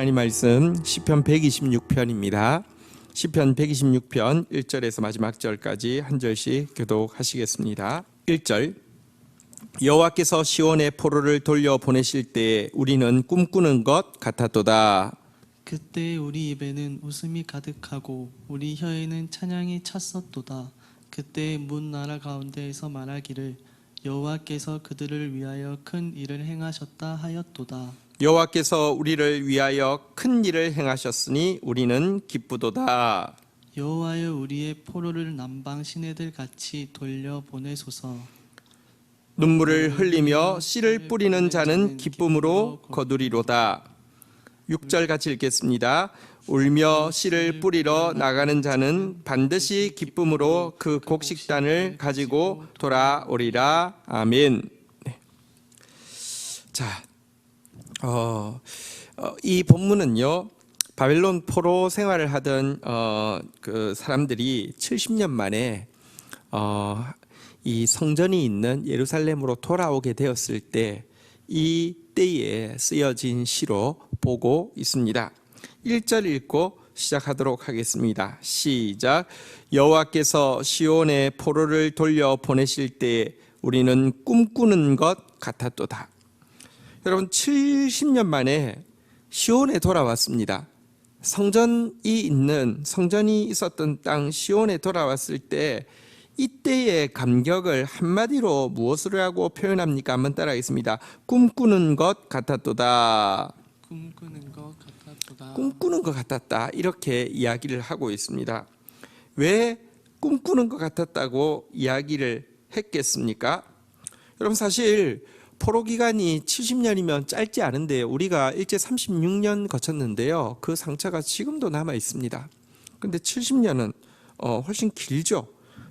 하나님 말씀 시편 126편입니다. 시편 126편 1절에서 마지막 절까지 한 절씩 교독하시겠습니다. 1절 여호와께서 시온의 포로를 돌려 보내실 때에 우리는 꿈꾸는 것 같았도다. 그때 우리 입에는 웃음이 가득하고 우리 혀에는 찬양이 찼었도다. 그때 문 나라 가운데에서 말하기를 여호와께서 그들을 위하여 큰 일을 행하셨다 하였도다. 여호와께서 우리를 위하여 큰 일을 행하셨으니 우리는 기쁘도다. 여호와여 우리의 포로를 남방 시내들 같이 돌려 보내소서. 눈물을 흘리며 씨를 뿌리는 자는 기쁨으로 거두리로다. 6절 같이 읽겠습니다. 울며 씨를 뿌리러 나가는 자는 반드시 기쁨으로 그 곡식단을 가지고 돌아오리라. 아멘. 네. 자, 이 본문은요, 바벨론 포로 생활을 하던 그 사람들이 70년 만에 이 성전이 있는 예루살렘으로 돌아오게 되었을 때 이 때에 쓰여진 시로 보고 있습니다. 1절 읽고 시작하도록 하겠습니다. 시작. 여호와께서 시온의 포로를 돌려 보내실 때 우리는 꿈꾸는 것 같았도다. 여러분, 70년 만에 시온에 돌아왔습니다. 성전이 있었던 땅 시온에 돌아왔을 때 이때의 감격을 한마디로 무엇으로 하고 표현합니까? 한번 따라하겠습니다. 꿈꾸는 것 같았도다. 꿈꾸는 것 같았도다. 꿈꾸는 것 같았다. 이렇게 이야기를 하고 있습니다. 왜 꿈꾸는 것 같았다고 이야기를 했겠습니까? 여러분, 사실 포로 기간이 70년이면 짧지 않은데요. 우리가 일제 36년 거쳤는데요. 그 상처가 지금도 남아 있습니다. 그런데 70년은 훨씬 길죠.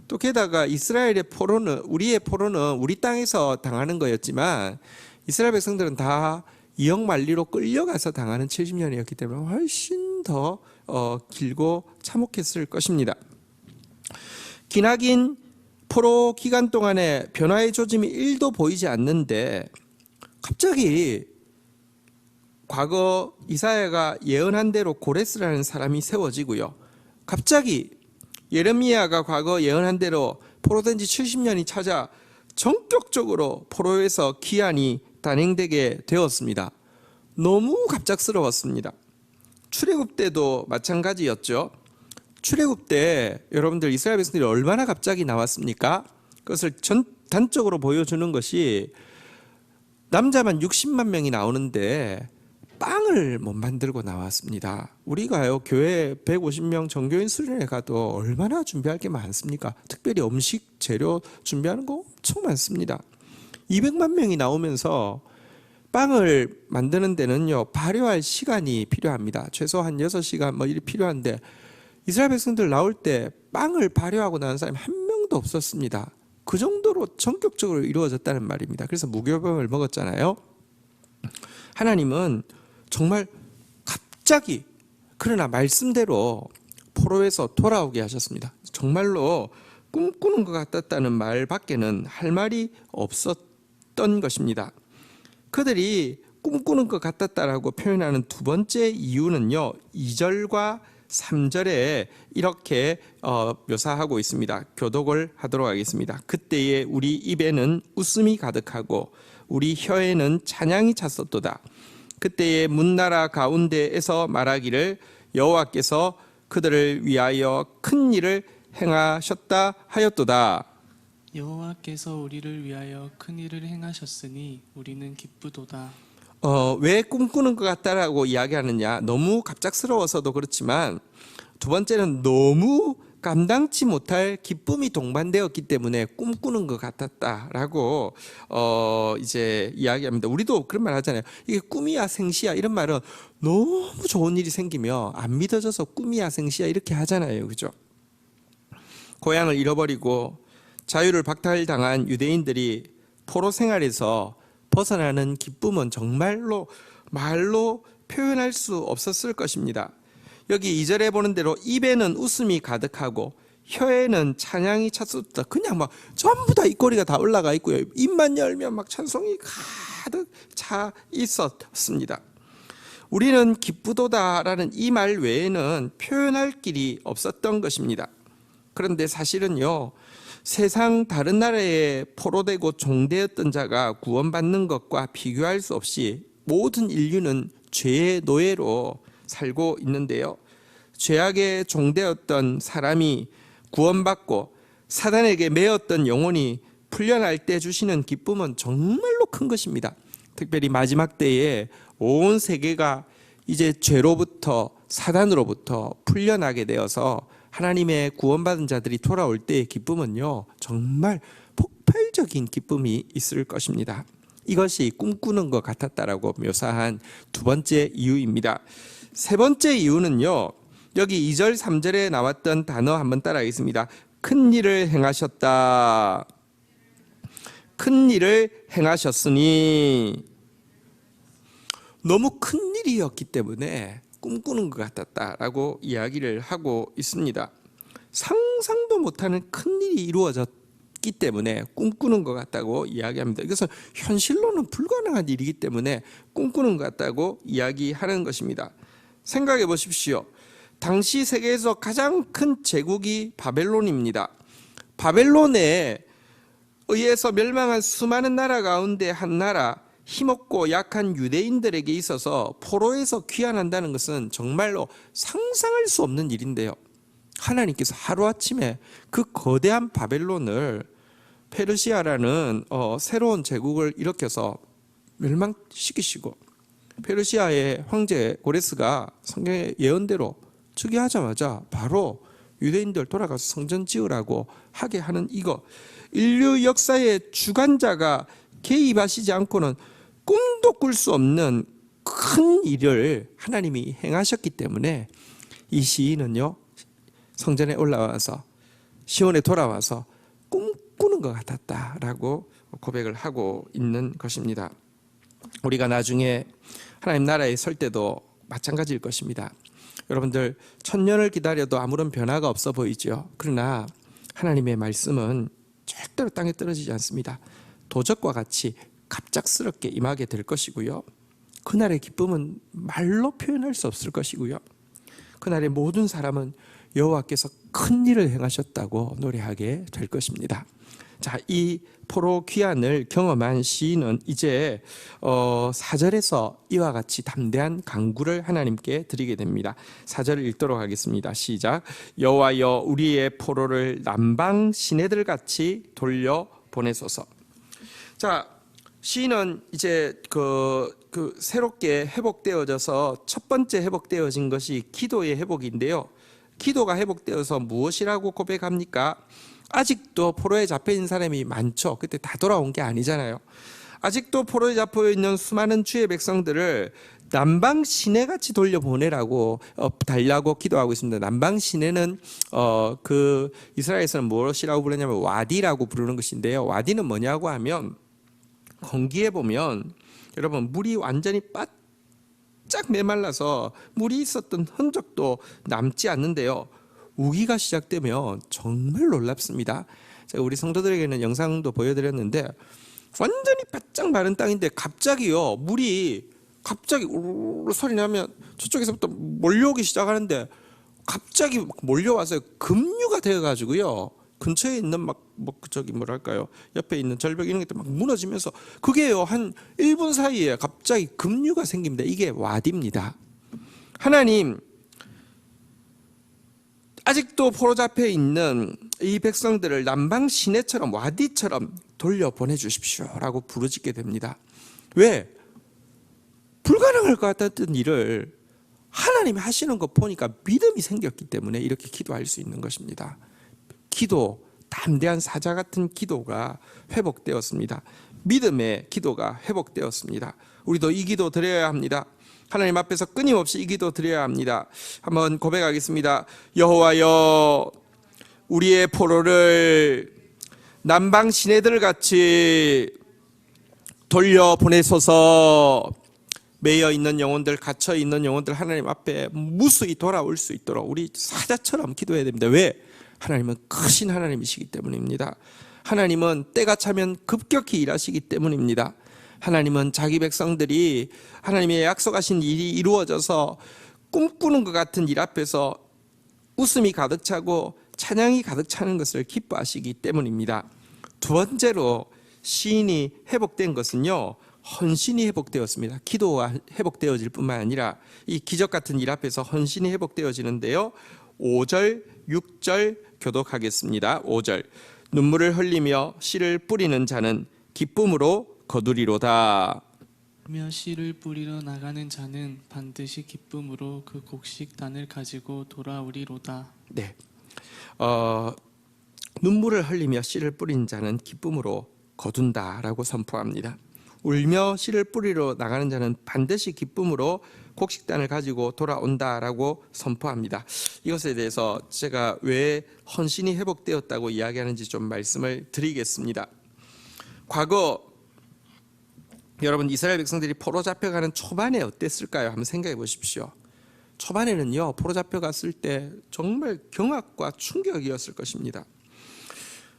또 게다가 이스라엘의 포로는, 우리의 포로는 우리 땅에서 당하는 거였지만 이스라엘 백성들은 다 이역 만리로 끌려가서 당하는 70년이었기 때문에 훨씬 더 길고 참혹했을 것입니다. 기나긴 포로 기간 동안에 변화의 조짐이 1도 보이지 않는데 갑자기 과거 이사야가 예언한 대로 고레스라는 사람이 세워지고요. 갑자기 예레미야가 과거 예언한 대로 포로된 지 70년이 찾아 전격적으로 포로에서 기한이 단행되게 되었습니다. 너무 갑작스러웠습니다. 출애굽 때도 마찬가지였죠. 출애굽 때 여러분들 이스라엘 백성들이 얼마나 갑자기 나왔습니까? 그것을 단적으로 보여주는 것이 남자만 60만 명이 나오는데 빵을 못 만들고 나왔습니다. 우리가요, 교회 150명 정교인 수련회 가도 얼마나 준비할 게 많습니까? 특별히 음식 재료 준비하는 거 엄청 많습니다. 200만 명이 나오면서 빵을 만드는 데는요, 발효할 시간이 필요합니다. 최소한 6시간 이렇게 필요한데 이스라엘 백성들 나올 때 빵을 발효하고 나온 사람이 한 명도 없었습니다. 그 정도로 전격적으로 이루어졌다는 말입니다. 그래서 무교병을 먹었잖아요. 하나님은 정말 갑자기, 그러나 말씀대로 포로에서 돌아오게 하셨습니다. 정말로 꿈꾸는 것 같았다는 말밖에는 할 말이 없었던 것입니다. 그들이 꿈꾸는 것 같았다라고 표현하는 두 번째 이유는요, 2절과 3절에 이렇게 묘사하고 있습니다. 교독을 하도록 하겠습니다. 그때에 우리 입에는 웃음이 가득하고 우리 혀에는 찬양이 찼었도다. 그때에 문나라 가운데에서 말하기를 여호와께서 그들을 위하여 큰 일을 행하셨다 하였도다. 여호와께서 우리를 위하여 큰 일을 행하셨으니 우리는 기쁘도다. 왜 꿈꾸는 것 같다라고 이야기하느냐? 너무 갑작스러워서도 그렇지만 두 번째는 너무 감당치 못할 기쁨이 동반되었기 때문에 꿈꾸는 것 같았다라고 이제 이야기합니다. 우리도 그런 말 하잖아요. 이게 꿈이야 생시야, 이런 말은 너무 좋은 일이 생기면 안 믿어져서 꿈이야 생시야 이렇게 하잖아요, 그죠? 고향을 잃어버리고 자유를 박탈당한 유대인들이 포로 생활에서 벗어나는 기쁨은 정말로 말로 표현할 수 없었을 것입니다. 여기 2절에 보는 대로 입에는 웃음이 가득하고 혀에는 찬양이 찼었다. 그냥 막 전부 다 입꼬리가 다 올라가 있고요. 입만 열면 막 찬송이 가득 차 있었습니다. 우리는 기쁘도다라는 이 말 외에는 표현할 길이 없었던 것입니다. 그런데 사실은요, 세상 다른 나라에 포로되고 종되었던 자가 구원받는 것과 비교할 수 없이 모든 인류는 죄의 노예로 살고 있는데요. 죄악의 종되었던 사람이 구원받고 사단에게 매였던 영혼이 풀려날 때 주시는 기쁨은 정말로 큰 것입니다. 특별히 마지막 때에 온 세계가 이제 죄로부터 사단으로부터 풀려나게 되어서 하나님의 구원받은 자들이 돌아올 때의 기쁨은요, 정말 폭발적인 기쁨이 있을 것입니다. 이것이 꿈꾸는 것 같았다라고 묘사한 두 번째 이유입니다. 세 번째 이유는요, 여기 2절 3절에 나왔던 단어 한번 따라하겠습니다. 큰 일을 행하셨다. 큰 일을 행하셨으니. 너무 큰 일이었기 때문에 꿈꾸는 것 같았다라고 이야기를 하고 있습니다. 상상도 못하는 큰 일이 이루어졌기 때문에 꿈꾸는 것 같다고 이야기합니다. 이것은 현실로는 불가능한 일이기 때문에 꿈꾸는 것 같다고 이야기하는 것입니다. 생각해 보십시오. 당시 세계에서 가장 큰 제국이 바벨론입니다. 바벨론에 의해서 멸망한 수많은 나라 가운데 한 나라, 힘없고 약한 유대인들에게 있어서 포로에서 귀환한다는 것은 정말로 상상할 수 없는 일인데요. 하나님께서 하루아침에 그 거대한 바벨론을 페르시아라는 새로운 제국을 일으켜서 멸망시키시고, 페르시아의 황제 고레스가 성경의 예언대로 즉위하자마자 바로 유대인들 돌아가서 성전 지으라고 하게 하는 이거, 인류 역사의 주관자가 개입하시지 않고는 꿈도 꿀 수 없는 큰 일을 하나님이 행하셨기 때문에 이 시인은요, 성전에 올라와서 시온에 돌아와서 꿈꾸는 것 같았다라고 고백을 하고 있는 것입니다. 우리가 나중에 하나님 나라에 설 때도 마찬가지일 것입니다. 여러분들, 1000년을 기다려도 아무런 변화가 없어 보이죠. 그러나 하나님의 말씀은 절대로 땅에 떨어지지 않습니다. 도적과 같이 갑작스럽게 임하게 될 것이고요. 그날의 기쁨은 말로 표현할 수 없을 것이고요. 그날의 모든 사람은 여호와께서 큰 일을 행하셨다고 노래하게 될 것입니다. 자, 이 포로 귀환을 경험한 시인은 이제 4절에서 이와 같이 담대한 간구를 하나님께 드리게 됩니다. 4절을 읽도록 하겠습니다. 시작. 여호와여, 우리의 포로를 남방 시내들 같이 돌려 보내소서. 자, 시인은 이제 새롭게 회복되어져서 첫 번째 회복되어진 것이 기도의 회복인데요. 기도가 회복되어서 무엇이라고 고백합니까? 아직도 포로에 잡혀 있는 사람이 많죠. 그때 다 돌아온 게 아니잖아요. 아직도 포로에 잡혀 있는 수많은 주의 백성들을 남방 시내같이 돌려보내라고 달라고 기도하고 있습니다. 남방 시내는 그 이스라엘에서는 무엇이라고 부르냐면 와디라고 부르는 것인데요. 와디는 뭐냐고 하면, 건기에 보면 여러분, 물이 완전히 바짝 메말라서 물이 있었던 흔적도 남지 않는데요. 우기가 시작되면 정말 놀랍습니다. 제가 우리 성도들에게는 영상도 보여드렸는데, 완전히 바짝 마른 땅인데 갑자기요, 물이 갑자기 우르르 소리 나면 저쪽에서부터 몰려오기 시작하는데, 갑자기 몰려와서 급류가 되어가지고요, 근처에 있는 옆에 있는 절벽 이런 것들 막 무너지면서, 그게요 한 1분 사이에 갑자기 급류가 생깁니다. 이게 와디입니다. 하나님, 아직도 포로 잡혀 있는 이 백성들을 남방 시내처럼, 와디처럼 돌려보내 주십시오라고 부르짖게 됩니다. 왜? 불가능할 것 같았던 일을 하나님이 하시는 거 보니까 믿음이 생겼기 때문에 이렇게 기도할 수 있는 것입니다. 기도, 담대한 사자 같은 기도가 회복되었습니다. 믿음의 기도가 회복되었습니다. 우리도 이 기도 드려야 합니다. 하나님 앞에서 끊임없이 이 기도 드려야 합니다. 한번 고백하겠습니다. 여호와여, 우리의 포로를 남방 시내들 같이 돌려보내소서. 매여 있는 영혼들, 갇혀 있는 영혼들 하나님 앞에 무수히 돌아올 수 있도록 우리 사자처럼 기도해야 됩니다. 왜? 하나님은 크신 하나님이시기 때문입니다. 하나님은 때가 차면 급격히 일하시기 때문입니다. 하나님은 자기 백성들이 하나님의 약속하신 일이 이루어져서 꿈꾸는 것 같은 일 앞에서 웃음이 가득 차고 찬양이 가득 차는 것을 기뻐하시기 때문입니다. 두 번째로 시인이 회복된 것은요, 헌신이 회복되었습니다. 기도가 회복되어질 뿐만 아니라 이 기적 같은 일 앞에서 헌신이 회복되어지는데요. 5절, 6절 교독하겠습니다. 5절, 눈물을 흘리며 씨를 뿌리는 자는 기쁨으로 거두리로다. 며 씨를 뿌리러 나가는 자는 반드시 기쁨으로 그 곡식단을 가지고 돌아오리로다. 네, 눈물을 흘리며 씨를 뿌린 자는 기쁨으로 거둔다라고 선포합니다. 울며 씨를 뿌리러 나가는 자는 반드시 기쁨으로 곡식단을 가지고 돌아온다라고 선포합니다. 이것에 대해서 제가 왜 헌신이 회복되었다고 이야기하는지 좀 말씀을 드리겠습니다. 과거 여러분 이스라엘 백성들이 포로 잡혀가는 초반에 어땠을까요? 한번 생각해 보십시오. 초반에는요, 포로 잡혀갔을 때 정말 경악과 충격이었을 것입니다.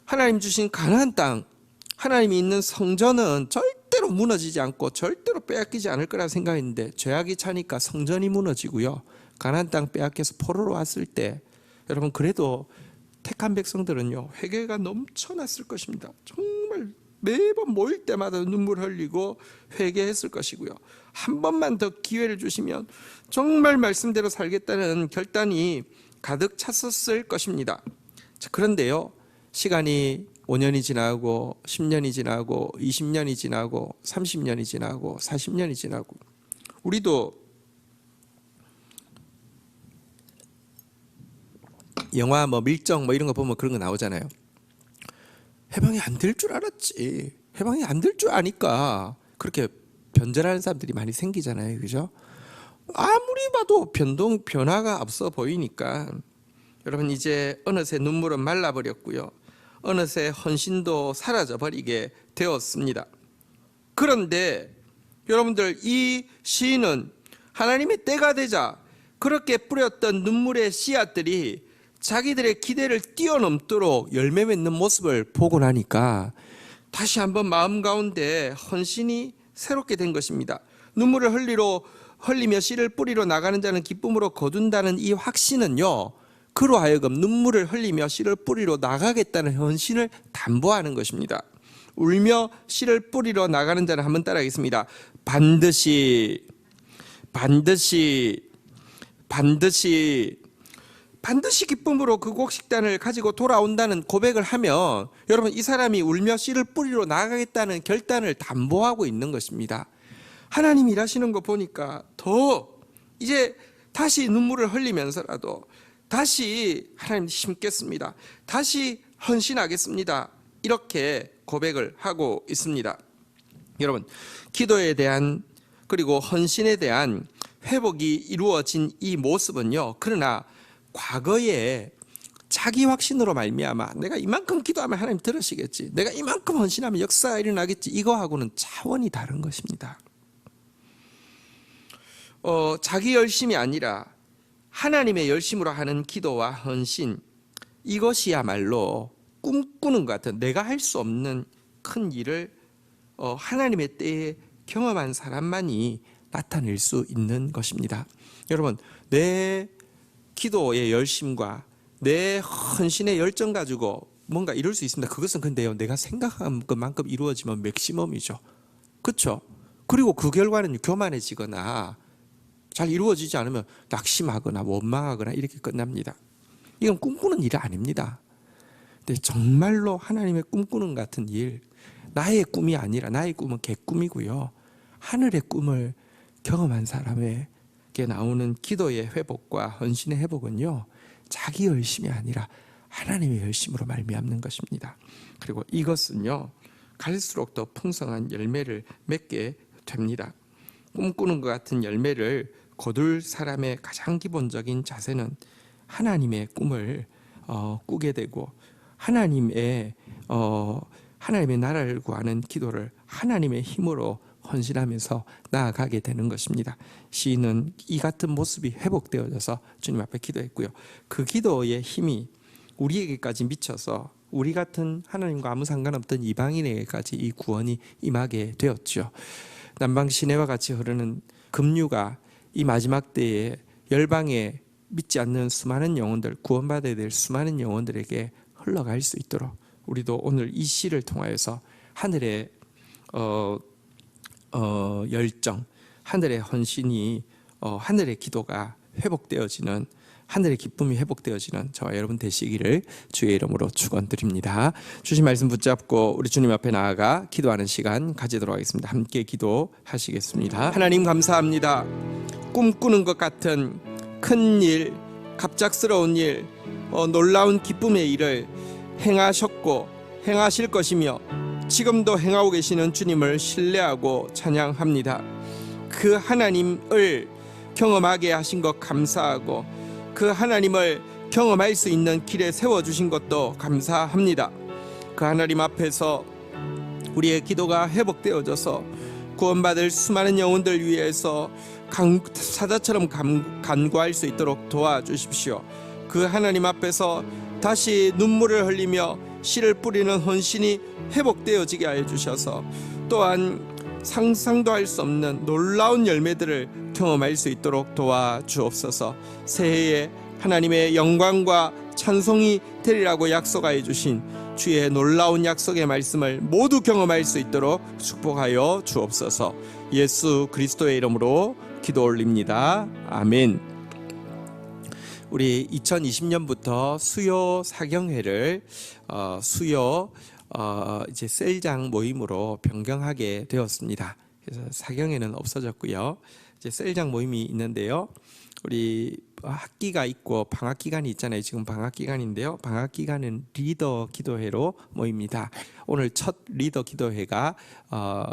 하나님 주신 가나안 땅, 하나님이 있는 성전은 절대로 무너지지 않고 절대로 빼앗기지 않을 거라 생각했는데 죄악이 차니까 성전이 무너지고요, 가나안 땅 빼앗겨서 포로로 왔을 때 여러분 그래도 택한 백성들은요 회개가 넘쳐났을 것입니다. 정말 매번 모일 때마다 눈물 흘리고 회개했을 것이고요, 한 번만 더 기회를 주시면 정말 말씀대로 살겠다는 결단이 가득 찼었을 것입니다. 자, 그런데요, 시간이 5년이 지나고 10년이 지나고 20년이 지나고 30년이 지나고 40년이 지나고 우리도 영화 밀정 이런 거 보면 그런 거 나오잖아요. 해방이 안 될 줄 알았지. 해방이 안 될 줄 아니까 그렇게 변절하는 사람들이 많이 생기잖아요. 그죠? 아무리 봐도 변화가 없어 보이니까 여러분 이제 어느새 눈물은 말라버렸고요, 어느새 헌신도 사라져버리게 되었습니다. 그런데 여러분들 이 시인은 하나님의 때가 되자 그렇게 뿌렸던 눈물의 씨앗들이 자기들의 기대를 뛰어넘도록 열매 맺는 모습을 보고 나니까 다시 한번 마음 가운데 헌신이 새롭게 된 것입니다. 눈물을 흘리며 씨를 뿌리러 나가는 자는 기쁨으로 거둔다는 이 확신은요, 그로 하여금 눈물을 흘리며 씨를 뿌리러 나가겠다는 헌신을 담보하는 것입니다. 울며 씨를 뿌리러 나가는 자는 한번 따라하겠습니다. 반드시 기쁨으로 그 곡식단을 가지고 돌아온다는 고백을 하면 여러분 이 사람이 울며 씨를 뿌리러 나가겠다는 결단을 담보하고 있는 것입니다. 하나님이 일하시는 거 보니까 더 이제 다시 눈물을 흘리면서라도 다시 하나님 심겠습니다, 다시 헌신하겠습니다, 이렇게 고백을 하고 있습니다. 여러분 기도에 대한 그리고 헌신에 대한 회복이 이루어진 이 모습은요, 그러나 과거에 자기 확신으로 말미암아 내가 이만큼 기도하면 하나님 들으시겠지, 내가 이만큼 헌신하면 역사가 일어나겠지, 이거하고는 차원이 다른 것입니다. 자기 열심이 아니라 하나님의 열심으로 하는 기도와 헌신, 이것이야말로 꿈꾸는 것 같은 내가 할 수 없는 큰 일을 하나님의 때에 경험한 사람만이 나타낼 수 있는 것입니다. 여러분 내 기도의 열심과 내 헌신의 열정 가지고 뭔가 이룰 수 있습니다. 그것은 근데요, 내가 생각한 것만큼 이루어지면 맥시멈이죠. 그렇죠? 그리고 그 결과는 교만해지거나 잘 이루어지지 않으면 낙심하거나 원망하거나 이렇게 끝납니다. 이건 꿈꾸는 일이 아닙니다. 근데 정말로 하나님의 꿈꾸는 같은 일, 나의 꿈이 아니라 나의 꿈은 개꿈이고요, 하늘의 꿈을 경험한 사람에게 나오는 기도의 회복과 헌신의 회복은요, 자기 열심이 아니라 하나님의 열심으로 말미암는 것입니다. 그리고 이것은요 갈수록 더 풍성한 열매를 맺게 됩니다. 꿈꾸는 것 같은 열매를 거둘 사람의 가장 기본적인 자세는 하나님의 꿈을 꾸게 되고 하나님의 나라를 구하는 기도를 하나님의 힘으로 헌신하면서 나아가게 되는 것입니다. 시인은 이 같은 모습이 회복되어져서 주님 앞에 기도했고요, 그 기도의 힘이 우리에게까지 미쳐서 우리 같은 하나님과 아무 상관없던 이방인에게까지 이 구원이 임하게 되었죠. 남방 시내와 같이 흐르는 급류가 이 마지막 때에 열방에 믿지 않는 수많은 영혼들, 구원받아야 될 수많은 영혼들에게 흘러갈 수 있도록 우리도 오늘 이 시를 통하여서 하늘의 열정, 하늘의 헌신이 하늘의 기도가 회복되어지는, 하늘의 기쁨이 회복되어지는 저와 여러분 되시기를 주의 이름으로 축원드립니다. 주신 말씀 붙잡고 우리 주님 앞에 나아가 기도하는 시간 가지도록 하겠습니다. 함께 기도하시겠습니다. 하나님 감사합니다. 꿈꾸는 것 같은 큰 일, 갑작스러운 일, 놀라운 기쁨의 일을 행하셨고 행하실 것이며 지금도 행하고 계시는 주님을 신뢰하고 찬양합니다. 그 하나님을 경험하게 하신 것 감사하고 그 하나님을 경험할 수 있는 길에 세워주신 것도 감사합니다. 그 하나님 앞에서 우리의 기도가 회복되어져서 구원받을 수많은 영혼들 위해서 사자처럼 간구할 수 있도록 도와주십시오. 그 하나님 앞에서 다시 눈물을 흘리며 씨를 뿌리는 헌신이 회복되어지게 하여 주셔서 또한 상상도 할 수 없는 놀라운 열매들을 경험할 수 있도록 도와주옵소서. 새해에 하나님의 영광과 찬송이 되리라고 약속하여 주신 주의 놀라운 약속의 말씀을 모두 경험할 수 있도록 축복하여 주옵소서. 예수 그리스도의 이름으로 기도 올립니다. 아멘. 우리 2020년부터 수요 사경회를 이제 셀장 모임으로 변경하게 되었습니다. 그래서 사경회는 없어졌고요. 이제 셀장 모임이 있는데요. 우리 학기가 있고 방학 기간이 있잖아요. 지금 방학 기간인데요. 방학 기간은 리더 기도회로 모입니다. 오늘 첫 리더 기도회가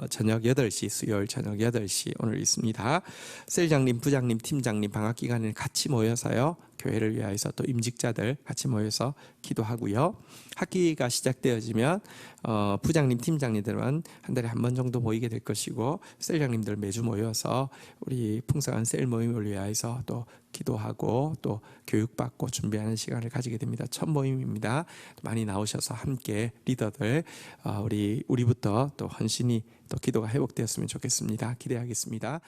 저녁 8시, 수요일 저녁 8시 오늘 있습니다. 셀장님, 부장님, 팀장님 방학 기간에 같이 모여서요. 교회를 위하여서 또 임직자들 같이 모여서 기도하고요. 학기가 시작되어지면 부장님, 팀장님들은 한 달에 한 번 정도 모이게 될 것이고 셀장님들 매주 모여서 우리 풍성한 셀 모임을 위하여서 또 기도하고 또 교육받고 준비하는 시간을 가지게 됩니다. 첫 모임입니다. 많이 나오셔서 함께 리더들 우리부터 또 헌신이 또 기도가 회복되었으면 좋겠습니다. 기대하겠습니다.